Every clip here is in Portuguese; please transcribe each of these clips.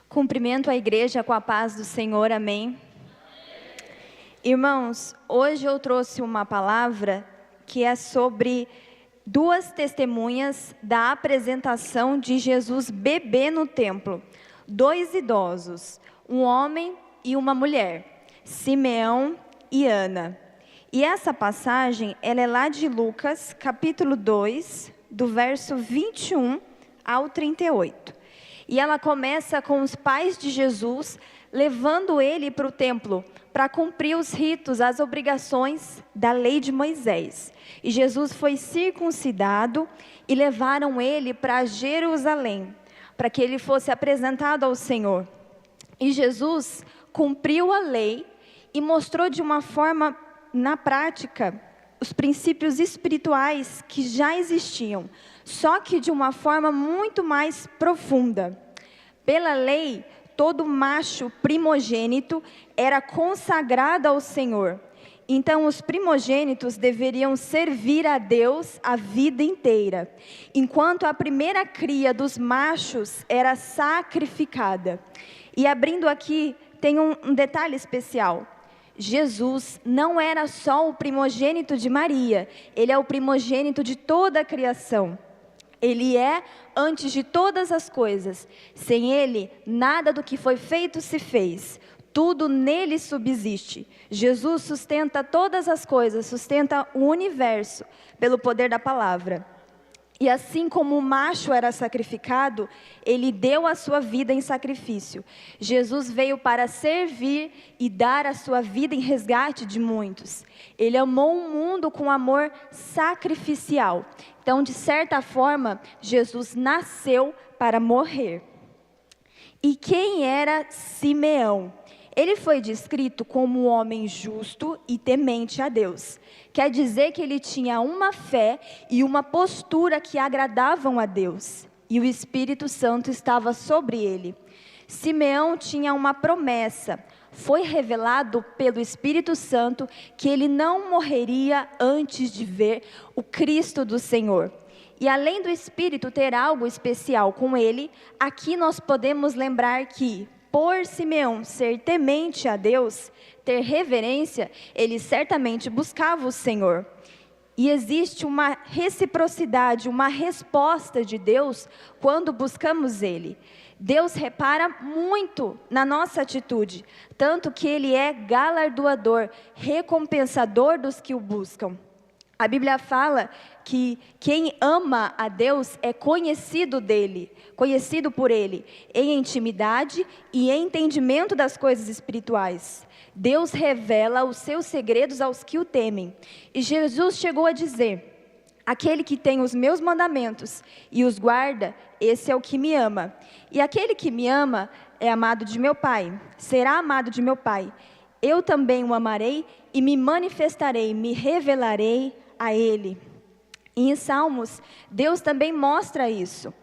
Cumprimento a igreja com a paz do Senhor, amém. Irmãos, hoje eu trouxe uma palavra que é sobre duas testemunhas da apresentação de Jesus bebê no templo. Dois idosos, um homem e uma mulher, Simeão e Ana. E essa passagem, ela é lá de Lucas, capítulo 2, do verso 21 ao 38. E ela começa com os pais de Jesus levando ele para o templo para cumprir os ritos, as obrigações da lei de Moisés. E Jesus foi circuncidado e levaram ele para Jerusalém, para que ele fosse apresentado ao Senhor. E Jesus cumpriu a lei e mostrou de uma forma, na prática, os princípios espirituais que já existiam, só que de uma forma muito mais profunda. Pela lei, todo macho primogênito era consagrado ao Senhor. Então, os primogênitos deveriam servir a Deus a vida inteira, enquanto a primeira cria dos machos era sacrificada. E abrindo aqui, tem um detalhe especial. Jesus não era só o primogênito de Maria, ele é o primogênito de toda a criação. Ele é antes de todas as coisas. Sem ele, nada do que foi feito se fez. Tudo nele subsiste. Jesus sustenta todas as coisas, sustenta o universo pelo poder da palavra. E assim como o macho era sacrificado, ele deu a sua vida em sacrifício. Jesus veio para servir e dar a sua vida em resgate de muitos. Ele amou o mundo com amor sacrificial. Então, de certa forma, Jesus nasceu para morrer. E quem era Simeão? Ele foi descrito como um homem justo e temente a Deus. Quer dizer que ele tinha uma fé e uma postura que agradavam a Deus. E o Espírito Santo estava sobre ele. Simeão tinha uma promessa. Foi revelado pelo Espírito Santo que ele não morreria antes de ver o Cristo do Senhor. E além do Espírito ter algo especial com ele, aqui nós podemos lembrar que, por Simeão ser temente a Deus, ter reverência, ele certamente buscava o Senhor. E existe uma reciprocidade, uma resposta de Deus quando buscamos Ele. Deus repara muito na nossa atitude, tanto que Ele é galardoador, recompensador dos que o buscam. A Bíblia fala que quem ama a Deus é conhecido por Ele, em intimidade e em entendimento das coisas espirituais. Deus revela os seus segredos aos que o temem. E Jesus chegou a dizer: aquele que tem os meus mandamentos e os guarda, esse é o que me ama. E aquele que me ama é amado de meu Pai, será amado de meu Pai. Eu também o amarei e me manifestarei, me revelarei a Ele. E em Salmos, Deus também mostra isso.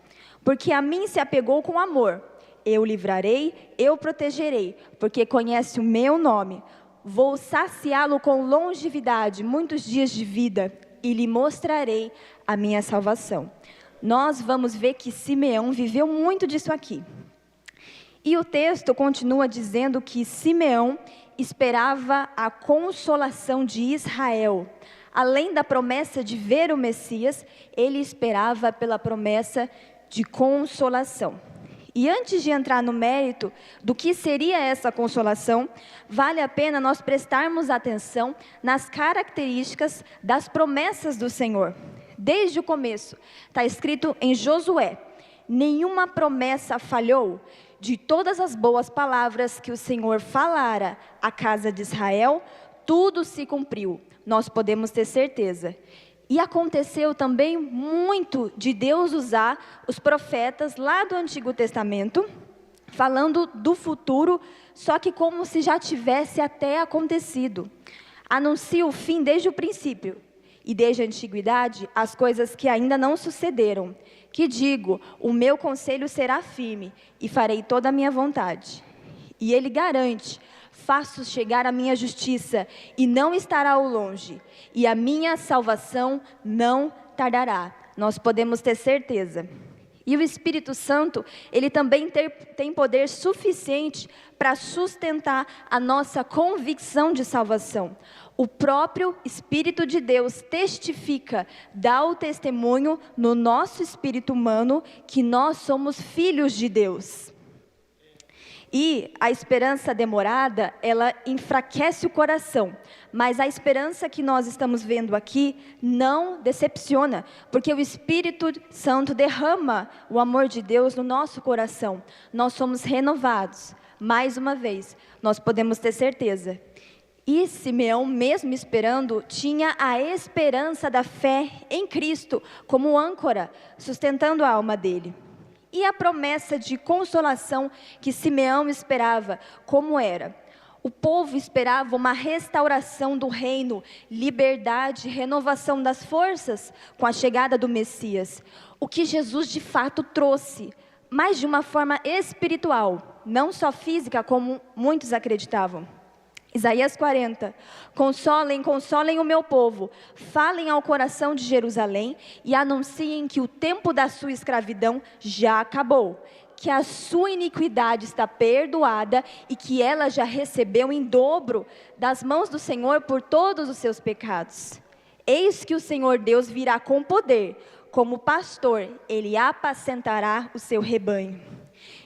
Porque a mim se apegou com amor. Eu o livrarei, eu o protegerei, porque conhece o meu nome. Vou saciá-lo com longevidade, muitos dias de vida, e lhe mostrarei a minha salvação. Nós vamos ver que Simeão viveu muito disso aqui. E o texto continua dizendo que Simeão esperava a consolação de Israel. Além da promessa de ver o Messias, ele esperava pela promessa de consolação. E antes de entrar no mérito do que seria essa consolação, vale a pena nós prestarmos atenção nas características das promessas do Senhor. Desde o começo, está escrito em Josué: nenhuma promessa falhou. De todas as boas palavras que o Senhor falara à casa de Israel, tudo se cumpriu. Nós podemos ter certeza. E aconteceu também muito de Deus usar os profetas lá do Antigo Testamento, falando do futuro, só que como se já tivesse até acontecido. Anuncia o fim desde o princípio, e desde a antiguidade, as coisas que ainda não sucederam. Que digo, o meu conselho será firme, e farei toda a minha vontade. E ele garante: faço chegar a minha justiça, e não estará ao longe, e a minha salvação não tardará. Nós podemos ter certeza. E o Espírito Santo, ele também tem poder suficiente para sustentar a nossa convicção de salvação. O próprio Espírito de Deus testifica, dá o testemunho no nosso espírito humano que nós somos filhos de Deus. E a esperança demorada, ela enfraquece o coração. Mas a esperança que nós estamos vendo aqui não decepciona, porque o Espírito Santo derrama o amor de Deus no nosso coração. Nós somos renovados. Mais uma vez, nós podemos ter certeza. E Simeão, mesmo esperando, tinha a esperança da fé em Cristo como âncora, sustentando a alma dele. E a promessa de consolação que Simeão esperava, como era? O povo esperava uma restauração do reino, liberdade, renovação das forças com a chegada do Messias. O que Jesus de fato trouxe, mas de uma forma espiritual, não só física como muitos acreditavam. Isaías 40, consolem o meu povo, falem ao coração de Jerusalém e anunciem que o tempo da sua escravidão já acabou, que a sua iniquidade está perdoada e que ela já recebeu em dobro das mãos do Senhor por todos os seus pecados. Eis que o Senhor Deus virá com poder, como pastor, ele apacentará o seu rebanho.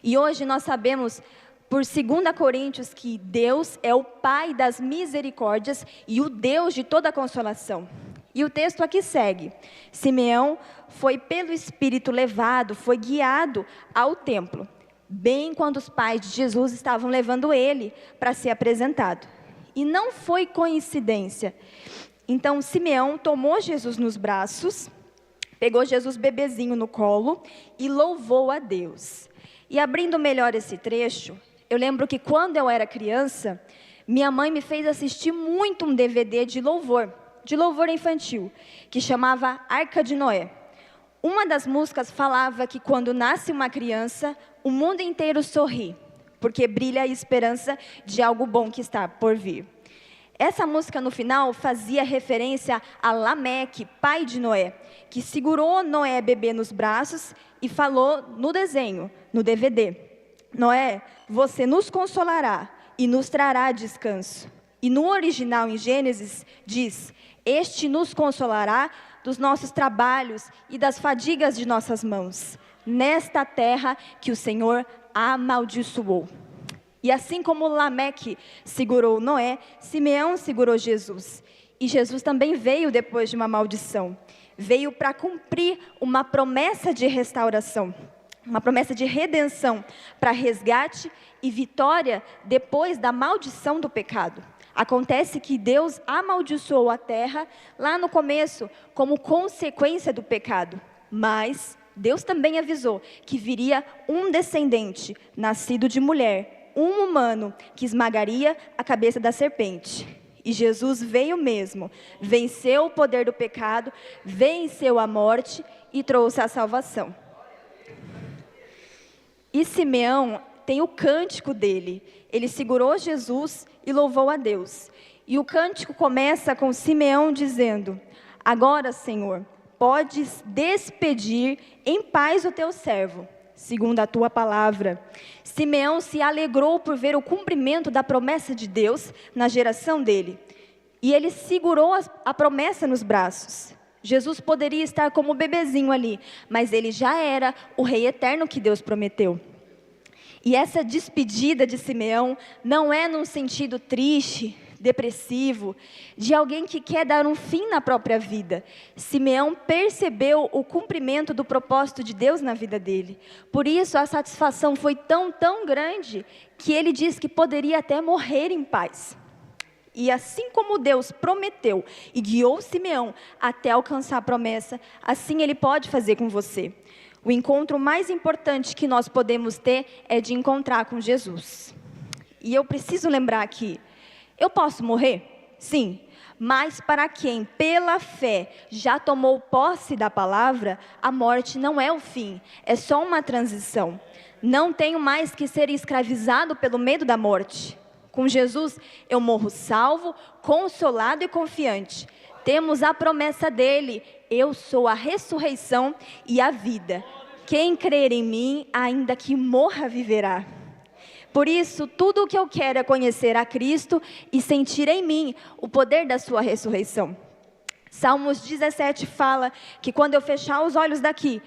E hoje nós sabemos, por 2 Coríntios, que Deus é o Pai das misericórdias e o Deus de toda consolação. E o texto aqui segue: Simeão foi pelo Espírito levado, foi guiado ao templo, bem quando os pais de Jesus estavam levando ele para ser apresentado. E não foi coincidência. Então Simeão tomou Jesus nos braços, pegou Jesus bebezinho no colo e louvou a Deus. E abrindo melhor esse trecho, eu lembro que quando eu era criança, minha mãe me fez assistir muito um DVD de louvor infantil, que chamava Arca de Noé. Uma das músicas falava que quando nasce uma criança, o mundo inteiro sorri, porque brilha a esperança de algo bom que está por vir. Essa música no final fazia referência a Lameque, pai de Noé, que segurou Noé bebê nos braços e falou no desenho, no DVD: Noé, você nos consolará e nos trará descanso. E no original, em Gênesis, diz: este nos consolará dos nossos trabalhos e das fadigas de nossas mãos, nesta terra que o Senhor amaldiçoou. E assim como Lameque segurou Noé, Simeão segurou Jesus. E Jesus também veio depois de uma maldição. Veio para cumprir uma promessa de restauração, uma promessa de redenção, para resgate e vitória depois da maldição do pecado. Acontece que Deus amaldiçoou a terra lá no começo, como consequência do pecado. Mas Deus também avisou que viria um descendente, nascido de mulher, um humano, que esmagaria a cabeça da serpente. E Jesus veio mesmo, venceu o poder do pecado, venceu a morte e trouxe a salvação. E Simeão tem o cântico dele. Ele segurou Jesus e louvou a Deus. E o cântico começa com Simeão dizendo: agora, Senhor, podes despedir em paz o teu servo, segundo a tua palavra. Simeão se alegrou por ver o cumprimento da promessa de Deus na geração dele. E ele segurou a promessa nos braços. Jesus poderia estar como bebezinho ali, mas ele já era o rei eterno que Deus prometeu. E essa despedida de Simeão não é num sentido triste, depressivo, de alguém que quer dar um fim na própria vida. Simeão percebeu o cumprimento do propósito de Deus na vida dele. Por isso a satisfação foi tão grande, que ele diz que poderia até morrer em paz. E assim como Deus prometeu e guiou Simeão até alcançar a promessa, assim Ele pode fazer com você. O encontro mais importante que nós podemos ter é de encontrar com Jesus. E eu preciso lembrar aqui, eu posso morrer? Sim, mas para quem pela fé já tomou posse da palavra, a morte não é o fim, é só uma transição. Não tenho mais que ser escravizado pelo medo da morte. Com Jesus, eu morro salvo, consolado e confiante. Temos a promessa dele: eu sou a ressurreição e a vida. Quem crer em mim, ainda que morra, viverá. Por isso, tudo o que eu quero é conhecer a Cristo e sentir em mim o poder da sua ressurreição. Salmos 17 fala que quando eu fechar os olhos aqui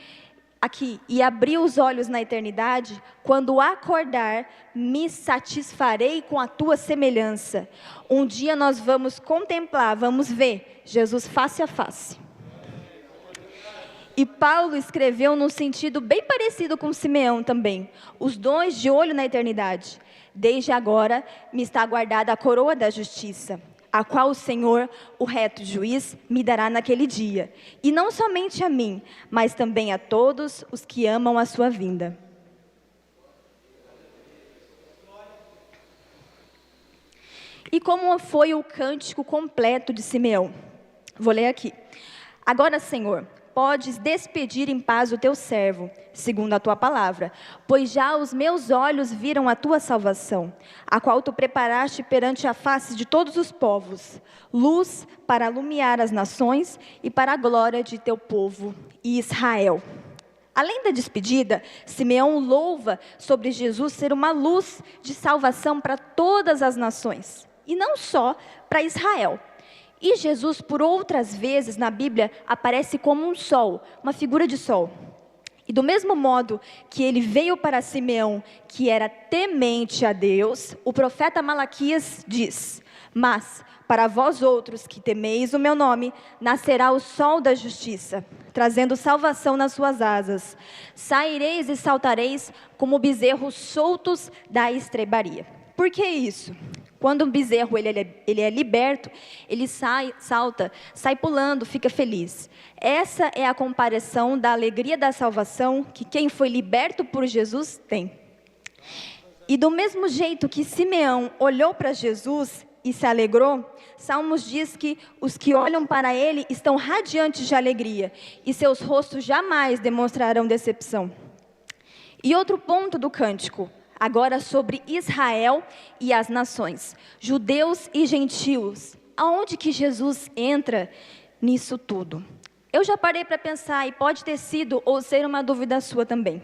e abrir os olhos na eternidade, quando acordar, me satisfarei com a tua semelhança. Um dia nós vamos contemplar, vamos ver Jesus face a face. E Paulo escreveu num sentido bem parecido com Simeão também. Os dois de olho na eternidade. Desde agora me está guardada a coroa da justiça, a qual o Senhor, o reto juiz, me dará naquele dia. E não somente a mim, mas também a todos os que amam a sua vinda. E como foi o cântico completo de Simeão? Vou ler aqui. Agora, Senhor, podes despedir em paz o teu servo, segundo a tua palavra, pois já os meus olhos viram a tua salvação, a qual tu preparaste perante a face de todos os povos, luz para alumiar as nações e para a glória de teu povo, Israel. Além da despedida, Simeão louva sobre Jesus ser uma luz de salvação para todas as nações, e não só para Israel. E Jesus, por outras vezes na Bíblia, aparece como um sol, uma figura de sol. E do mesmo modo que ele veio para Simeão, que era temente a Deus, o profeta Malaquias diz: mas para vós outros que temeis o meu nome, nascerá o sol da justiça, trazendo salvação nas suas asas. Saireis e saltareis como bezerros soltos da estrebaria. Por que isso? Quando um bezerro ele é liberto, ele salta, sai pulando, fica feliz. Essa é a comparação da alegria da salvação que quem foi liberto por Jesus tem. E do mesmo jeito que Simeão olhou para Jesus e se alegrou, Salmos diz que os que olham para ele estão radiantes de alegria, e seus rostos jamais demonstrarão decepção. E outro ponto do cântico, agora sobre Israel e as nações, judeus e gentios. Aonde que Jesus entra nisso tudo? Eu já parei para pensar, e pode ter sido ou ser uma dúvida sua também.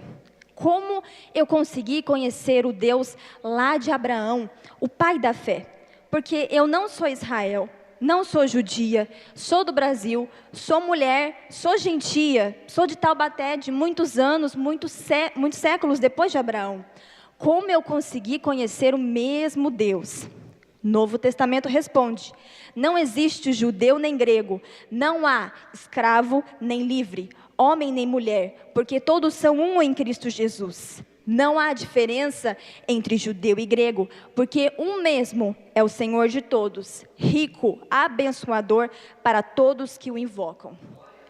Como eu consegui conhecer o Deus lá de Abraão, o pai da fé? Porque eu não sou Israel, não sou judia, sou do Brasil, sou mulher, sou gentia, sou de Taubaté de muitos anos, muitos séculos depois de Abraão. Como eu consegui conhecer o mesmo Deus? Novo Testamento responde: não existe judeu nem grego, não há escravo nem livre, homem nem mulher, porque todos são um em Cristo Jesus. Não há diferença entre judeu e grego, porque um mesmo é o Senhor de todos, rico, abençoador para todos que o invocam.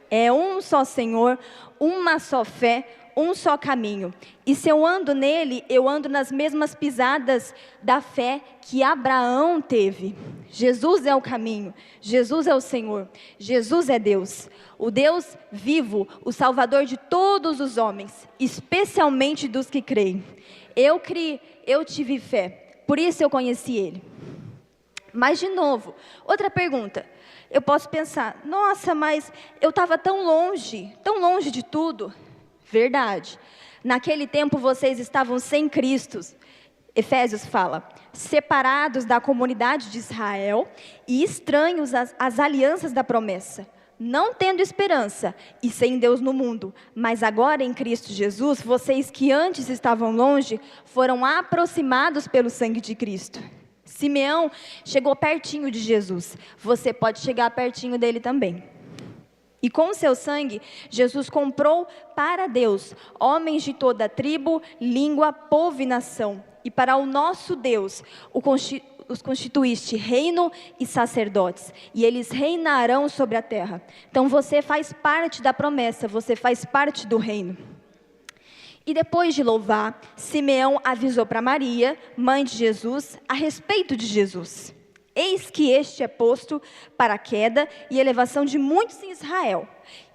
É um só Senhor, uma só fé, um só caminho. E se eu ando nele, eu ando nas mesmas pisadas da fé que Abraão teve. Jesus é o caminho, Jesus é o Senhor, Jesus é Deus. O Deus vivo, o Salvador de todos os homens, especialmente dos que creem. Eu criei, eu tive fé, por isso eu conheci Ele. Mas de novo, outra pergunta. Eu posso pensar, nossa, mas eu estava tão longe de tudo. Verdade. Naquele tempo vocês estavam sem Cristo. Efésios fala, separados da comunidade de Israel e estranhos às alianças da promessa, não tendo esperança e sem Deus no mundo. Mas agora em Cristo Jesus, vocês que antes estavam longe, foram aproximados pelo sangue de Cristo. Simeão chegou pertinho de Jesus, você pode chegar pertinho dele também. E com o seu sangue, Jesus comprou para Deus homens de toda tribo, língua, povo e nação. E para o nosso Deus, os constituíste reino e sacerdotes, e eles reinarão sobre a terra. Então você faz parte da promessa, você faz parte do reino. E depois de louvar, Simeão avisou para Maria, mãe de Jesus, a respeito de Jesus. Eis que este é posto para a queda e elevação de muitos em Israel,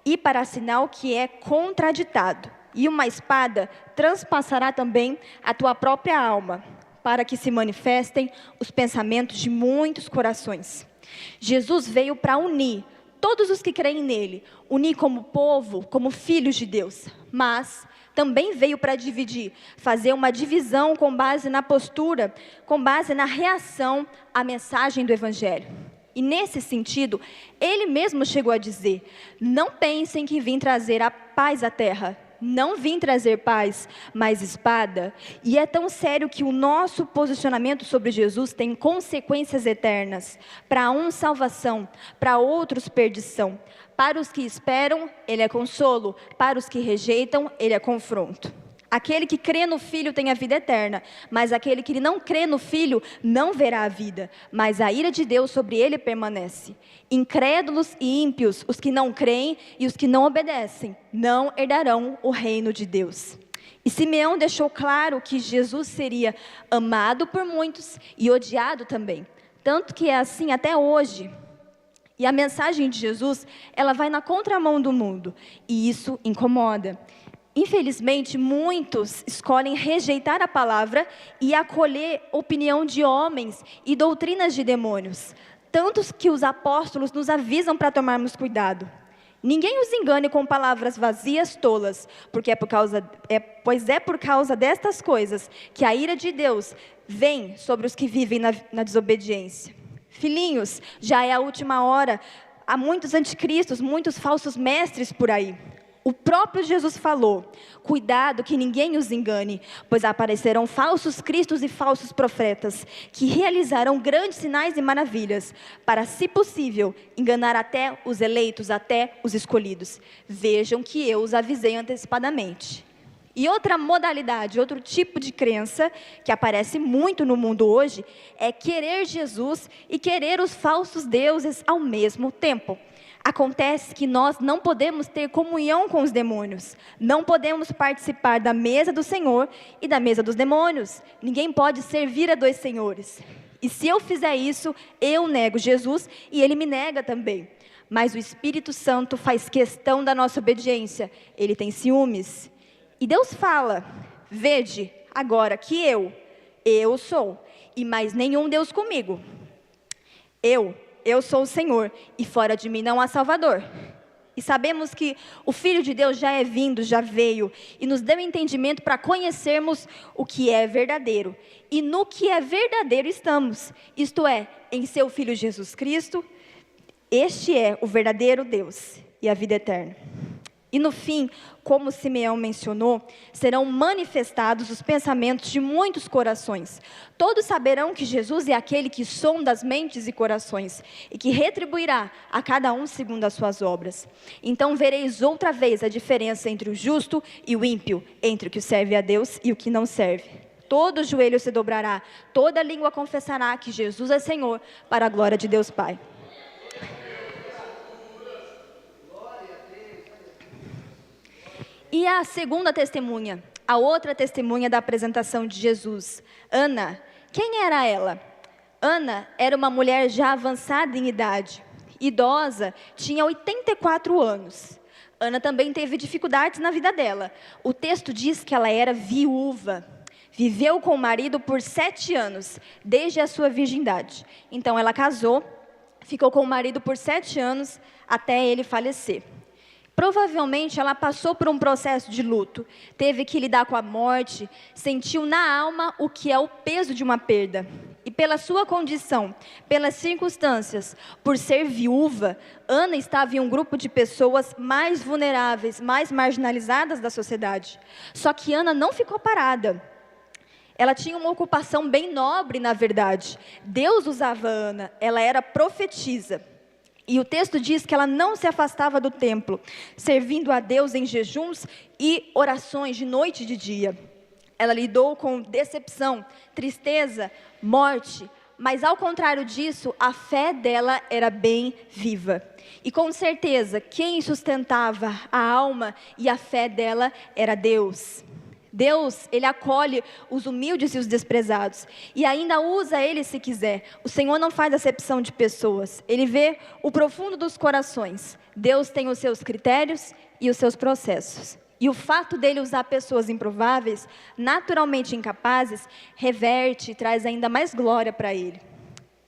e para sinal que é contraditado. E uma espada transpassará também a tua própria alma, para que se manifestem os pensamentos de muitos corações. Jesus veio para unir todos os que creem nele, unir como povo, como filhos de Deus. Mas também veio para dividir, fazer uma divisão com base na postura, com base na reação à mensagem do Evangelho. E nesse sentido, ele mesmo chegou a dizer: não pensem que vim trazer a paz à terra. Não vim trazer paz, mas espada. E é tão sério que o nosso posicionamento sobre Jesus tem consequências eternas. Para uns, salvação. Para outros, perdição. Para os que esperam, ele é consolo. Para os que rejeitam, ele é confronto. Aquele que crê no Filho tem a vida eterna, mas aquele que não crê no Filho não verá a vida, mas a ira de Deus sobre ele permanece. Incrédulos e ímpios, os que não creem e os que não obedecem, não herdarão o reino de Deus. E Simeão deixou claro que Jesus seria amado por muitos e odiado também, tanto que é assim até hoje. E a mensagem de Jesus, ela vai na contramão do mundo, e isso incomoda. Infelizmente, muitos escolhem rejeitar a palavra e acolher opinião de homens e doutrinas de demônios, tantos que os apóstolos nos avisam para tomarmos cuidado. Ninguém os engane com palavras vazias, tolas, pois é por causa destas coisas que a ira de Deus vem sobre os que vivem na desobediência. Filhinhos, já é a última hora, há muitos anticristos, muitos falsos mestres por aí. O próprio Jesus falou: cuidado que ninguém os engane, pois aparecerão falsos cristos e falsos profetas, que realizarão grandes sinais e maravilhas, para, se possível, enganar até os eleitos, até os escolhidos. Vejam que eu os avisei antecipadamente. E outra modalidade, outro tipo de crença, que aparece muito no mundo hoje, é querer Jesus e querer os falsos deuses ao mesmo tempo. Acontece que nós não podemos ter comunhão com os demônios, não podemos participar da mesa do Senhor e da mesa dos demônios. Ninguém pode servir a dois senhores. E se eu fizer isso, eu nego Jesus e ele me nega também. Mas o Espírito Santo faz questão da nossa obediência, ele tem ciúmes. E Deus fala: vede agora que eu sou, e mais nenhum Deus comigo. Eu sou o Senhor, e fora de mim não há Salvador. E sabemos que o Filho de Deus já é vindo, já veio, e nos deu entendimento para conhecermos o que é verdadeiro. E no que é verdadeiro estamos, isto é, em seu Filho Jesus Cristo. Este é o verdadeiro Deus e a vida eterna. E no fim, como Simeão mencionou, serão manifestados os pensamentos de muitos corações. Todos saberão que Jesus é aquele que sonda as mentes e corações, e que retribuirá a cada um segundo as suas obras. Então vereis outra vez a diferença entre o justo e o ímpio, entre o que serve a Deus e o que não serve. Todo joelho se dobrará, toda língua confessará que Jesus é Senhor, para a glória de Deus Pai. E a segunda testemunha, a outra testemunha da apresentação de Jesus, Ana. Quem era ela? Ana era uma mulher já avançada em idade, idosa, tinha 84 anos. Ana também teve dificuldades na vida dela. O texto diz que ela era viúva. Viveu com o marido por 7 anos, desde a sua virgindade. Então ela casou, ficou com o marido por 7 anos, até ele falecer. Provavelmente ela passou por um processo de luto, teve que lidar com a morte, sentiu na alma o que é o peso de uma perda. E pela sua condição, pelas circunstâncias, por ser viúva, Ana estava em um grupo de pessoas mais vulneráveis, mais marginalizadas da sociedade. Só que Ana não ficou parada. Ela tinha uma ocupação bem nobre, na verdade. Deus usava Ana, ela era profetisa. E o texto diz que ela não se afastava do templo, servindo a Deus em jejuns e orações de noite e de dia. Ela lidou com decepção, tristeza, morte, mas ao contrário disso, a fé dela era bem viva. E com certeza, quem sustentava a alma e a fé dela era Deus. Deus, Ele acolhe os humildes e os desprezados, e ainda usa Ele se quiser. O Senhor não faz acepção de pessoas, Ele vê o profundo dos corações. Deus tem os seus critérios e os seus processos. E o fato dele usar pessoas improváveis, naturalmente incapazes, reverte e traz ainda mais glória para Ele.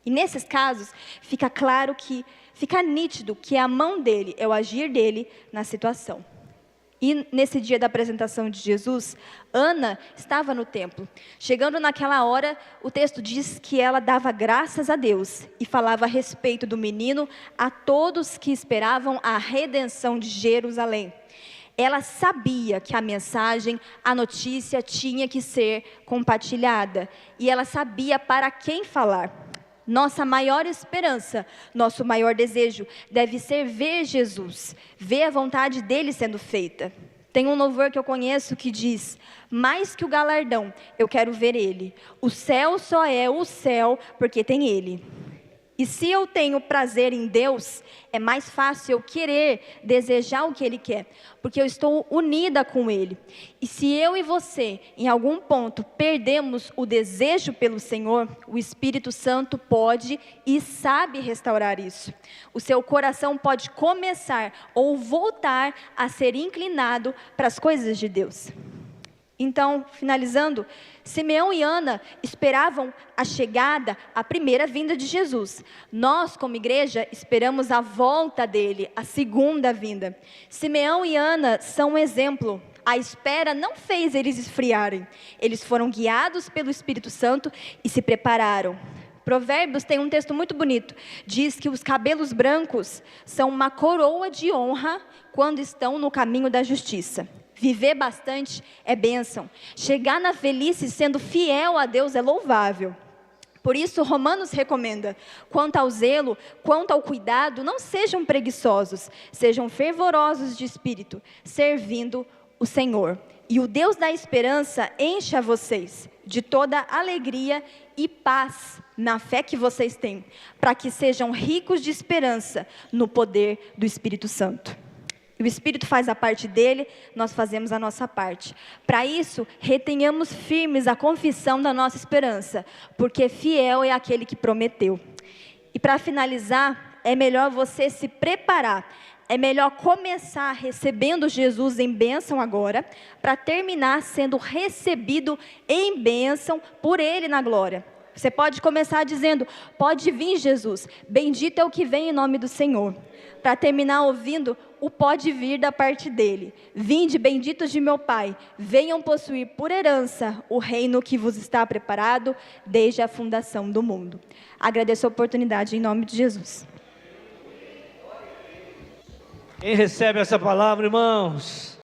E nesses casos, fica nítido que é a mão dele, é o agir dele na situação. E nesse dia da apresentação de Jesus, Ana estava no templo. Chegando naquela hora, o texto diz que ela dava graças a Deus e falava a respeito do menino a todos que esperavam a redenção de Jerusalém. Ela sabia que a mensagem, a notícia tinha que ser compartilhada. E ela sabia para quem falar. Nossa maior esperança, nosso maior desejo deve ser ver Jesus, ver a vontade dele sendo feita. Tem um louvor que eu conheço que diz: mais que o galardão, eu quero ver ele. O céu só é o céu porque tem ele. E se eu tenho prazer em Deus, é mais fácil eu querer, desejar o que Ele quer, porque eu estou unida com Ele. E se eu e você, em algum ponto, perdemos o desejo pelo Senhor, o Espírito Santo pode e sabe restaurar isso. O seu coração pode começar ou voltar a ser inclinado para as coisas de Deus. Então, finalizando, Simeão e Ana esperavam a chegada, a primeira vinda de Jesus. Nós, como igreja, esperamos a volta dele, a segunda vinda. Simeão e Ana são um exemplo. A espera não fez eles esfriarem. Eles foram guiados pelo Espírito Santo e se prepararam. Provérbios tem um texto muito bonito. Diz que os cabelos brancos são uma coroa de honra quando estão no caminho da justiça. Viver bastante é bênção. Chegar na velhice sendo fiel a Deus é louvável. Por isso, Romanos recomenda: quanto ao zelo, quanto ao cuidado, não sejam preguiçosos, sejam fervorosos de espírito, servindo o Senhor. E o Deus da esperança encha vocês de toda alegria e paz na fé que vocês têm, para que sejam ricos de esperança no poder do Espírito Santo. O Espírito faz a parte dele, nós fazemos a nossa parte. Para isso, retenhamos firmes a confissão da nossa esperança, porque fiel é aquele que prometeu. E para finalizar, é melhor você se preparar. É melhor começar recebendo Jesus em bênção agora, para terminar sendo recebido em bênção por Ele na glória. Você pode começar dizendo: pode vir Jesus, bendito é o que vem em nome do Senhor. Para terminar ouvindo o pode vir da parte dele. Vinde, benditos de meu Pai, venham possuir por herança o reino que vos está preparado desde a fundação do mundo. Agradeço a oportunidade em nome de Jesus. Quem recebe essa palavra, irmãos?